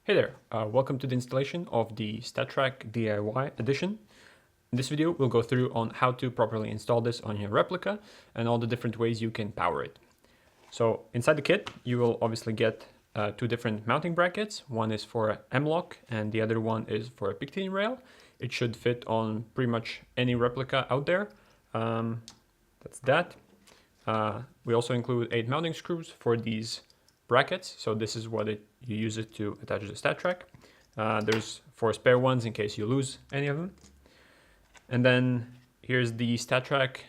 Hey there, welcome to the installation of the StatTrak DIY edition. In this video, we'll go through on how to properly install this on your replica and all the different ways you can power it. So inside the kit, you will obviously get two different mounting brackets. One is for an M-lock and the other one is for a picketing rail. It should fit on pretty much any replica out there. That's that. We also include 8 mounting screws for these brackets, so this is what you use it to attach the StatTrak. There's 4 spare ones in case you lose any of them. And then here's the StatTrak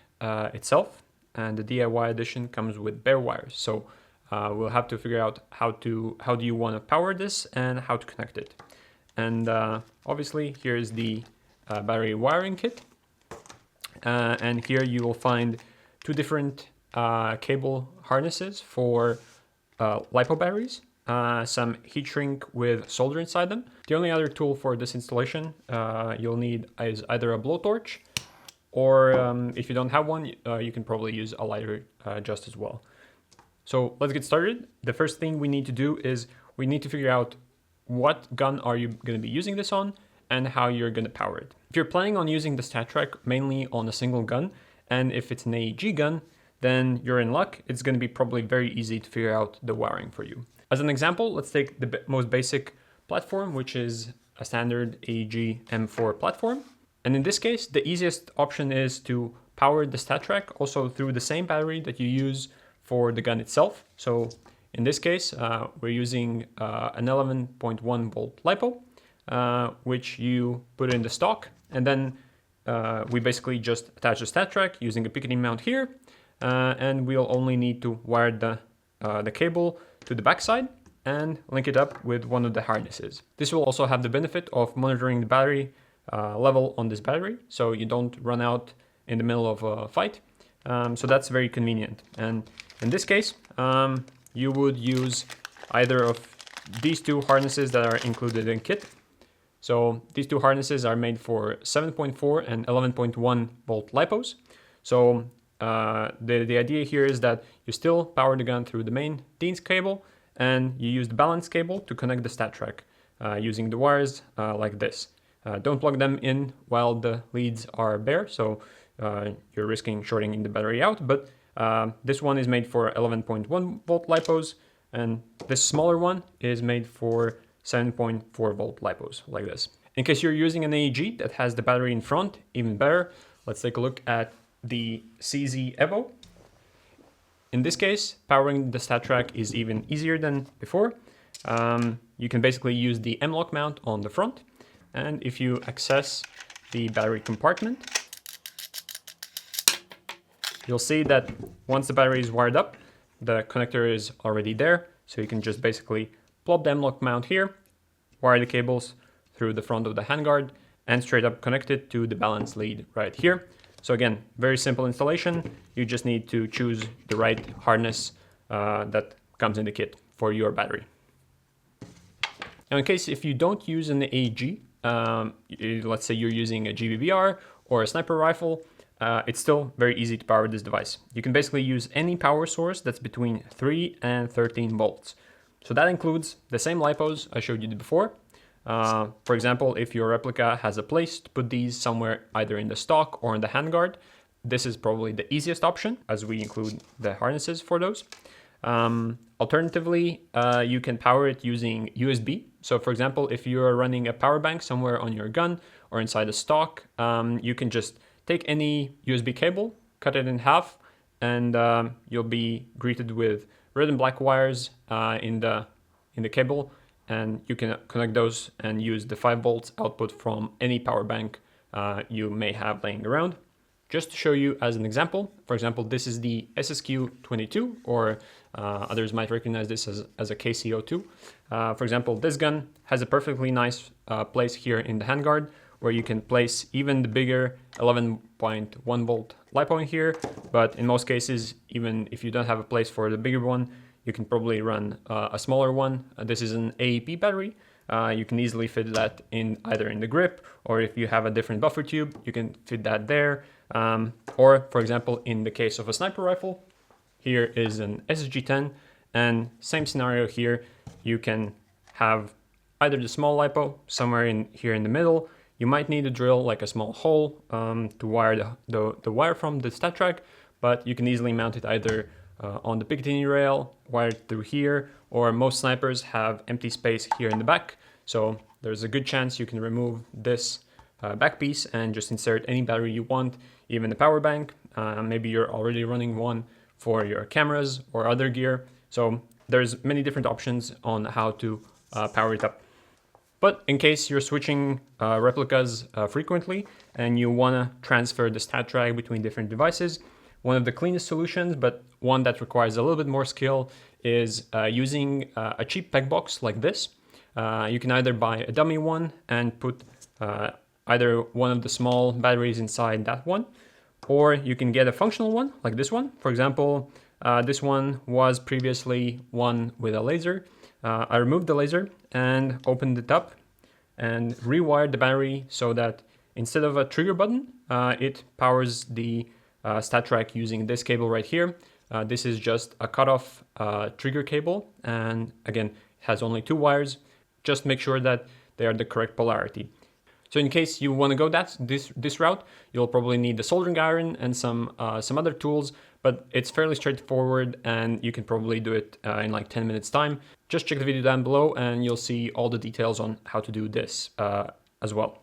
itself, and the DIY edition comes with bare wires. So we'll have to figure out how do you want to power this and how to connect it. And obviously here's the battery wiring kit, and here you will find 2 different cable harnesses for LiPo batteries, some heat shrink with solder inside them. The only other tool for this installation you'll need is either a blowtorch, or if you don't have one, you can probably use a lighter just as well. So let's get started. The first thing we need to do is we need to figure out what gun are you going to be using this on and how you're going to power it. If you're planning on using the StatTrak mainly on a single gun, and if it's an AEG gun, then you're in luck. It's going to be probably very easy to figure out the wiring for you. As an example, let's take the most basic platform, which is a standard AEG M4 platform. And in this case, the easiest option is to power the StatTrak also through the same battery that you use for the gun itself. So in this case, we're using an 11.1 volt LiPo, which you put in the stock. And then we basically just attach the StatTrak using a picketing mount here. And we'll only need to wire the cable to the backside and link it up with one of the harnesses. This will also have the benefit of monitoring the battery level on this battery, so you don't run out in the middle of a fight. So that's very convenient. And in this case, you would use either of these 2 harnesses that are included in kit. So these 2 harnesses are made for 7.4 and 11.1 volt LiPos. So the idea here is that you still power the gun through the main DINS cable, and you use the balance cable to connect the StatTrak using the wires like this. Don't plug them in while the leads are bare, so you're risking shorting the battery out, but this one is made for 11.1 volt LiPos, and this smaller one is made for 7.4 volt LiPos, like this. In case you're using an AEG that has the battery in front, even better. Let's take a look at the CZ Evo. In this case, powering the StatTrak is even easier than before. You can basically use the M-lock mount on the front, and if you access the battery compartment, you'll see that once the battery is wired up, the connector is already there, so you can just basically plop the M-lock mount here, wire the cables through the front of the handguard, and straight up connect it to the balance lead right here. So again, very simple installation. You just need to choose the right harness that comes in the kit for your battery. Now in case if you don't use an AEG, let's say you're using a GBBR or a sniper rifle, it's still very easy to power this device. You can basically use any power source that's between 3 and 13 volts. So that includes the same LiPos I showed you before. For example, if your replica has a place to put these somewhere either in the stock or in the handguard, this is probably the easiest option, as we include the harnesses for those. Alternatively, you can power it using USB. So for example, if you're running a power bank somewhere on your gun or inside a stock, you can just take any USB cable, cut it in half, and you'll be greeted with red and black wires in the cable. And you can connect those and use the 5 volts output from any power bank you may have laying around. Just to show you as an example, for example, this is the SSQ-22, or others might recognize this as a KCO2. For example, this gun has a perfectly nice place here in the handguard, where you can place even the bigger 11.1 volt LiPo in here, but in most cases, even if you don't have a place for the bigger one, you can probably run a smaller one. This is an AEP battery. You can easily fit that in either in the grip, or if you have a different buffer tube, you can fit that there. Or for example, in the case of a sniper rifle, here is an SSG-10, and same scenario here. You can have either the small LiPo somewhere in here in the middle. You might need to drill like a small hole to wire the wire from the StatTrak, but you can easily mount it either on the Picatinny rail, wired through here, or most snipers have empty space here in the back. So there's a good chance you can remove this back piece and just insert any battery you want, even the power bank. Maybe you're already running one for your cameras or other gear. So there's many different options on how to power it up. But in case you're switching replicas frequently and you want to transfer the StatTrak between different devices, one of the cleanest solutions, but one that requires a little bit more skill, is using a cheap peg box like this. You can either buy a dummy one and put either one of the small batteries inside that one, or you can get a functional one like this one. For example, this one was previously one with a laser. I removed the laser and opened it up and rewired the battery so that instead of a trigger button, it powers the StatTrak using this cable right here. This is just a cutoff trigger cable, and again, it has only 2 wires. Just make sure that they are the correct polarity. So in case you want to go this route, you'll probably need the soldering iron and some other tools, but it's fairly straightforward and you can probably do it in like 10 minutes time. Just check the video down below and you'll see all the details on how to do this as well.